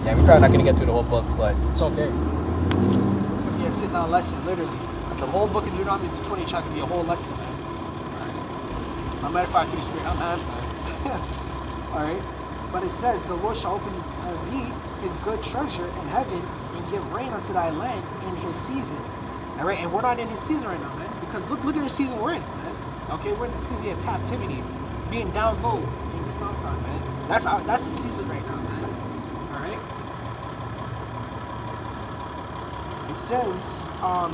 Yeah, we're probably not gonna get through the whole book, but it's okay. It's gonna be a sit-down lesson, literally. The whole book of Deuteronomy to 20 chapter be a whole lesson, man. Alright. I'm edified through the Spirit. I'm man. Alright. But it says, the Lord shall open thee his good treasure in heaven and give rain unto thy land in his season. Alright, and we're not in his season right now, man. Because look at the season we're in, man. Okay, we're in the season of captivity, being down low, being stomped on, man. That's the season right now, man. Alright. It says,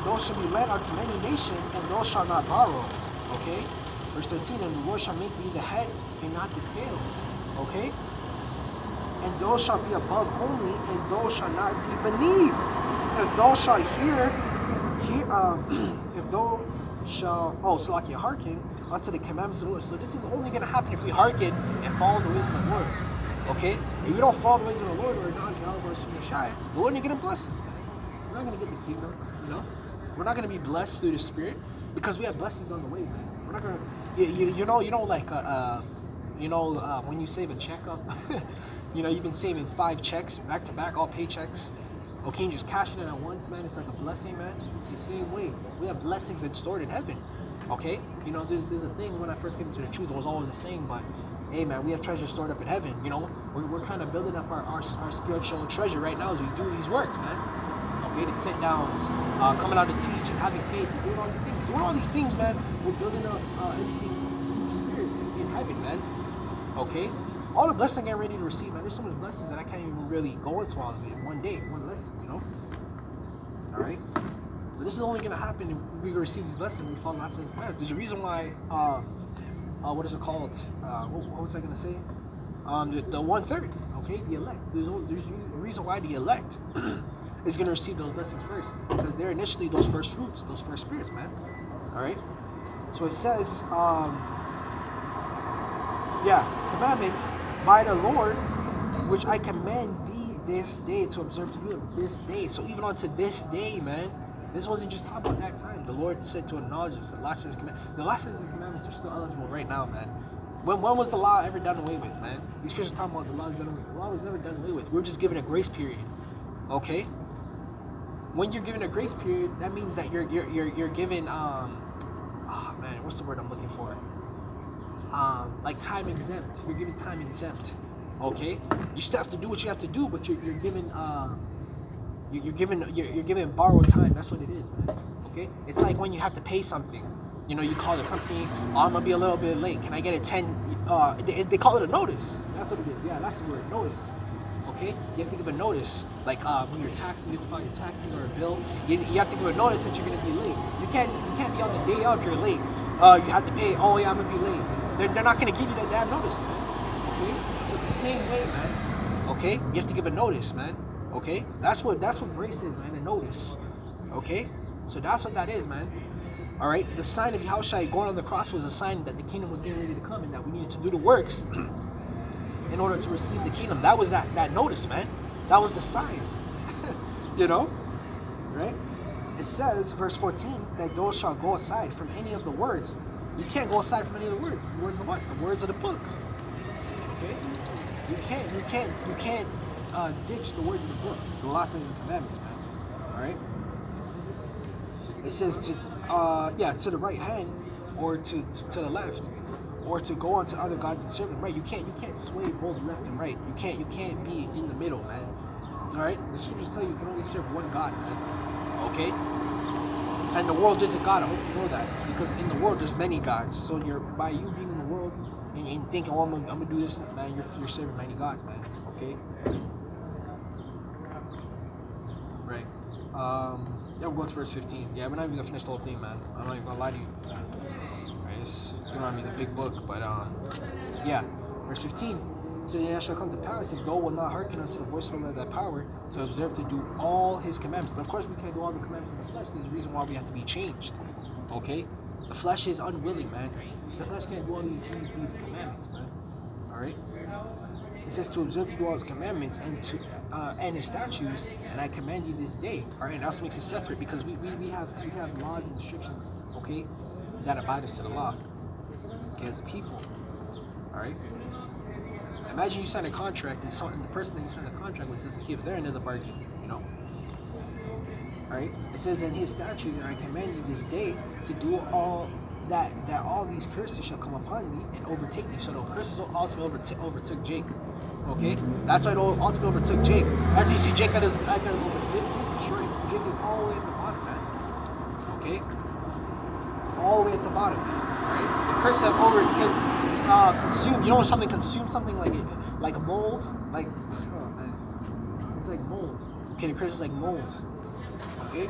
those shall be led unto many nations, and those shall not borrow. Okay? Verse 13, and the Lord shall make thee the head and not the tail. Okay? And those shall be above only, and those shall not be beneath. If thou shalt if thou shalt, so like you hearken unto the commandments of the Lord. So this is only going to happen if we hearken and follow the ways of the Lord. Okay? If we don't follow the ways of the Lord or acknowledge Yahawah, the Lord ain't going to bless us, man. We're not going to get the kingdom, you know? We're not going to be blessed through the Spirit because we have blessings on the way, man. We're not going to, you know, like, when you save a checkup, you know, you've been saving 5 checks back to back, all paychecks. Okay, and just cash it in at once, man. It's like a blessing, man. It's the same way. We have blessings that's stored in heaven. Okay? You know, there's a thing when I first came into the truth, it was always the same, but hey, man, we have treasure stored up in heaven. You know, we're kind of building up our spiritual treasure right now as we do these works, man. Okay, the sit downs, coming out to teach and having faith, and doing all these things, man. We're building up everything in the spirit in heaven, man. Okay? All the blessings I'm ready to receive, man. There's so many blessings that I can't even really go into all of it in one day, one lesson, you know? Alright? So this is only going to happen if we receive these blessings and we follow God's plans. There's a reason why, what is it called? What was I going to say? The 1/3, okay? The elect. There's a reason why the elect is going to receive those blessings first. Because they're initially those first fruits, those first spirits, man. Alright? So it says, commandments by the Lord, which I command thee this day to observe to do this day. So even unto this day, man, this wasn't just talking about that time. The Lord said to acknowledge this. The last of His commandments are still eligible right now, man. When was the law ever done away with, man? These Christians talking about the law is done away with. The law was never done away with. We're just given a grace period, okay? When you're given a grace period, that means that you're given what's the word I'm looking for? Like time exempt. You're given time exempt. Okay? You still have to do what you have to do, but you're given you're given borrowed time. That's what it is, man. Okay? It's like when you have to pay something. You know, you call the company, I'm gonna be a little bit late. Can I get a 10 they call it a notice. That's what it is. Yeah, that's the word, notice. Okay? You have to give a notice. Like when you're taxing, you have to file your taxes or a bill. You have to give a notice that you're gonna be late. You can't be on the day out if you're late. You have to pay, oh yeah, I'm gonna be late. They're not going to give you that damn notice, man. Okay? It's the same way, man. Okay? You have to give a notice, man. Okay? That's what grace is, man, a notice. Okay? So that's what that is, man. Alright? The sign of Yahawashi going on the cross was a sign that the kingdom was getting ready to come and that we needed to do the works in order to receive the kingdom. That was that notice, man. That was the sign. You know? Right? It says, verse 14, that those shall go aside from any of the words. You can't go aside from any of the words. The words of what? The words of the book. Okay? You can't ditch the words of the book. The law, statutes, and commandments, man. Alright? It says to the right hand, or to the left, or to go on to other gods and serve them. Right? You can't sway both left and right. You can't be in the middle, man. Alright? The scriptures tell you can only serve one God, man. Okay? And the world isn't God. I hope you know that. Because in the world, there's many gods. So by you being in the world and thinking, oh, I'm gonna do this, man, you're serving many gods, man. Okay? Right. We're going to verse 15. Yeah, we're not even gonna finish the whole thing, man. I'm not even gonna lie to you. Right? It's a big book, but verse 15. So it shall come to pass if thou wilt not hearken unto the voice of the Lord thy power to observe to do all his commandments. And of course, we can't do all the commandments in the flesh. There's a reason why we have to be changed. Okay? The flesh is unwilling, man. The flesh can't do all these commandments, man. Alright? It says to observe to do all his commandments and his statutes, and I command you this day. Alright, and also makes it separate because we have laws and restrictions, okay, that abide us to the law. Okay, as a people. Alright? Imagine you sign a contract and the person that you sign the contract with doesn't keep their end of the bargain, you know? Right? It says in his statutes, and I command you this day to do all that all these curses shall come upon thee and overtake thee. So the curses ultimately overtook Jacob. Okay? That's why it ultimately overtook Jacob. As you see, Jacob is destroyed. Jacob all the way at the bottom, man. Okay? All the way at the bottom, man. Right? The curse that consumed. You know when something consumes something like mold? Like, oh man. It's like mold. Okay, the curse is like mold. Okay?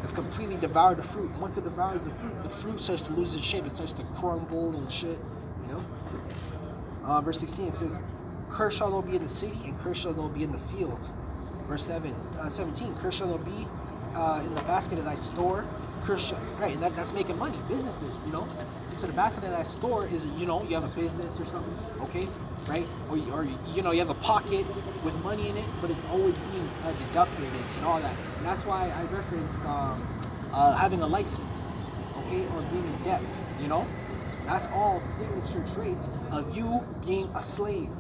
It's completely devoured the fruit. Once it devours the fruit starts to lose its shape. It starts to crumble and shit. You know? Verse 16, it says, cursed shall thou be in the city, and cursed shall thou be in the field. Verse 17, cursed shall thou be in the basket of thy store. Right, and that's making money. Businesses, you know? So the basket of that store is, you know, you have a business or something, okay? Right? Or you know, you have a pocket with money in it, but it's always being deducted and all that. And that's why I referenced having a license, okay, or being in debt, you know? That's all signature traits of you being a slave,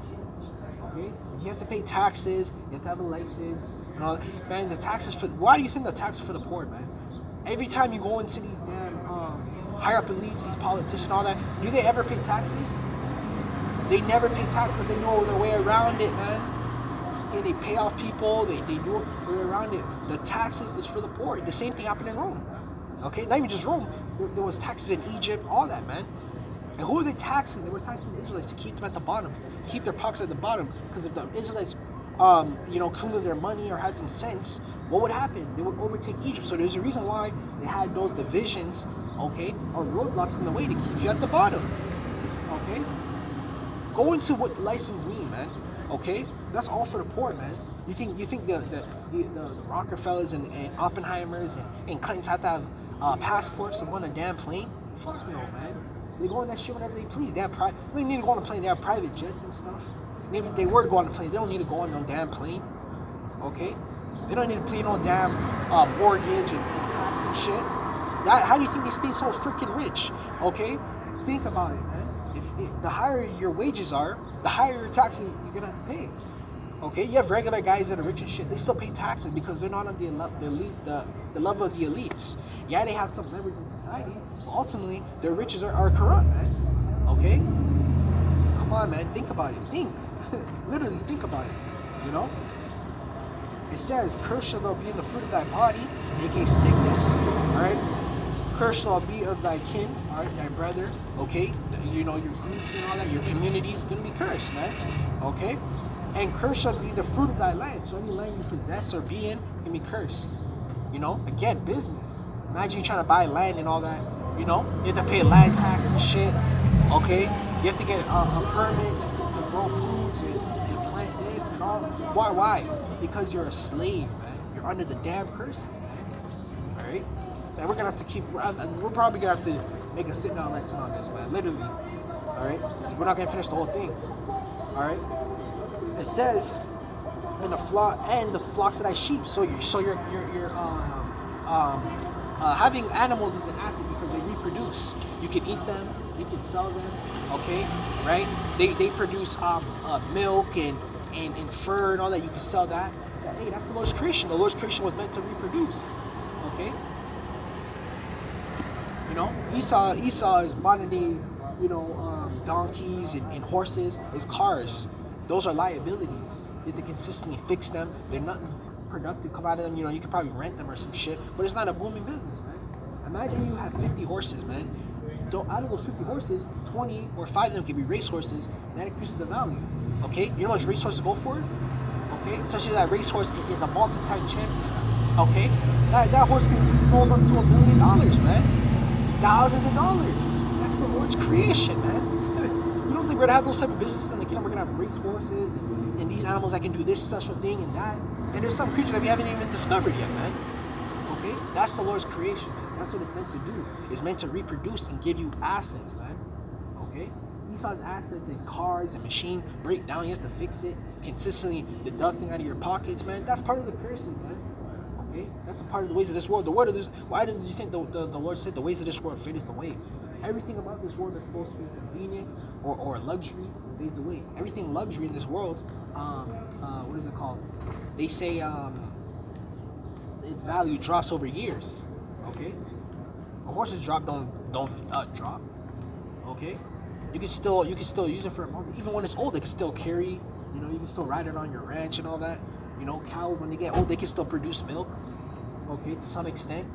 okay? You have to pay taxes, you have to have a license, and all that. Man, the taxes why do you think the taxes for the poor, man? Every time you go into these damn higher up elites, these politicians, all that, do they ever pay taxes? They never pay taxes, but they know their way around it, man. Okay, they pay off people, they do their way around it. The taxes is for the poor. The same thing happened in Rome. Okay, not even just Rome. There was taxes in Egypt, all that, man. And who were they taxing? They were taxing the Israelites to keep them at the bottom, keep their pockets at the bottom. Because if the Israelites, you know, cleaned their money or had some sense, what would happen? They would overtake Egypt. So there's a reason why they had those divisions, okay, or roadblocks in the way to keep you at the bottom, okay? Go into what license mean, man, okay? That's all for the poor, man. You think the Rockefellers and Oppenheimers and Clintons have to have passports to go on a damn plane? Fuck no, man. They go on that shit whenever they please. They don't even need to go on a plane. They have private jets and stuff. And even if they were to go on a plane, they don't need to go on no damn plane, okay? They don't need to pay no damn mortgage and tax and shit. How do you think they stay so freaking rich? Okay? Think about it, man. If the higher your wages are, the higher your taxes you're gonna have to pay. Okay? You have regular guys that are rich and shit. They still pay taxes because they're not on the level of the elites. Yeah, they have some leverage in society, but ultimately their riches are corrupt, man. Okay? Come on, man. Think about it. Think. Literally think about it. You know? It says, cursed shall thou be in the fruit of thy body, aka sickness, alright? Cursed shall be of thy kin, alright, thy brother, okay? You know, your groups and all that, your community is going to be cursed, man, okay? And cursed shall be the fruit of thy land. So any land you possess or be in can be cursed. You know, again, business. Imagine you trying to buy land and all that, you know? You have to pay land tax and shit, okay? You have to get a permit to grow foods and plant this and all. Why? Because you're a slave, man. You're under the damn curse, man. Alright? And we're gonna have to we're probably gonna have to make a sit down lesson on this, man. Literally. Alright? We're not gonna finish the whole thing. Alright? It says, and the flocks of thy sheep. So you're having animals is an asset because they reproduce. You can eat them, you can sell them, okay? Right? They produce milk and fur and all that. You can sell that. Hey, that's the Lord's creation. The Lord's creation was meant to reproduce. Okay? You know, Esau is modern day, you know, donkeys and horses is cars. Those are liabilities. You have to consistently fix them. They're nothing productive come out of them. You know, you could probably rent them or some shit, but it's not a booming business, man. Imagine you have 50 horses, man. Out of those 50 horses, 20 or 5 of them can be race horses, and that increases the value. Okay? You know how much race horses go for? Okay? Especially that race horse is a multi-time champion. Okay? That horse can be sold up to $1 million, man. Thousands of dollars. That's the Lord's creation, man. You don't think we're gonna have those type of businesses in the kingdom? We're gonna have race horses and these animals that can do this special thing and that. And there's some creatures that we haven't even discovered yet, man. Okay? That's the Lord's creation, man. That's what it's meant to do. It's meant to reproduce and give you assets, man. Okay? Esau's assets and cars and machine break down. You have to fix it. Consistently deducting out of your pockets, man. That's part of the curses, man. Okay? That's a part of the ways of this world. The word of this. Why do you think the Lord said the ways of this world fadeth away? Everything about this world that's supposed to be convenient or luxury fades away. Everything luxury in this world, what is it called? They say its value drops over years. Okay, a horse's drop don't drop. Okay, you can still use it for a month. Even when it's old, it can still carry. You know, you can still ride it on your ranch and all that. You know, cows when they get old, they can still produce milk. Okay, to some extent.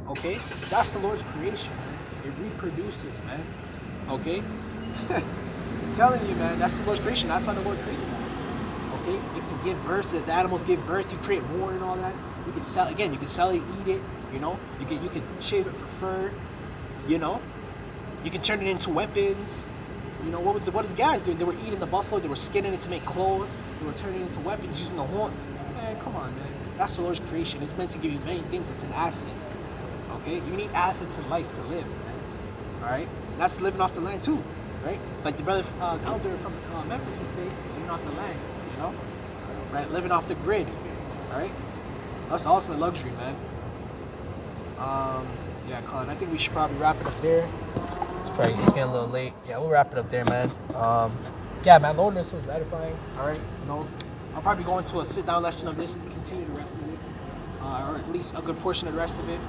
Okay, that's the Lord's creation, man. It reproduces, man. Okay, I'm telling you, man. That's the Lord's creation. That's why the Lord created that. Okay, it can give birth. The animals give birth. You create more and all that. You can sell again. You can sell it, eat it. You know, you can shave it for fur. You know, you can turn it into weapons. You know, what did the guys do? They were eating the buffalo. They were skinning it to make clothes. They were turning it into weapons using the horn. Man, come on, man. That's the Lord's creation. It's meant to give you many things. It's an asset. Okay, you need assets in life to live, man. All right, that's living off the land too, right? Like the brother elder from Memphis would say, living off the land. You know, right? Living off the grid. All right, that's the ultimate luxury, man. Yeah, Colin, I think we should probably wrap it up there. It's getting a little late. Yeah, we'll wrap it up there, man. Yeah, man, Lord, this was edifying. All right, you know, I'll probably go into a sit-down lesson of this and continue the rest of it, or at least a good portion of the rest of it.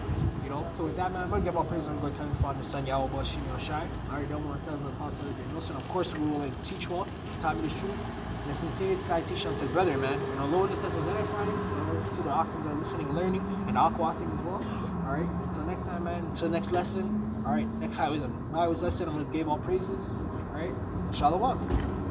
You know, so with that, man, I'm gonna give all praise and glory to the Father, the Son, Yahawashi, Sham. All right, don't want to tell the apostle of the Of course, we will teach well, time is true. And sincere citation to the brother, man. You know, Lord, this was edifying. To the Octans are listening and learning, and Aqua thing as well. All right, until next time, man. Until next lesson. All right, next highways lesson, I'm gonna give all praises. All right, Shalom.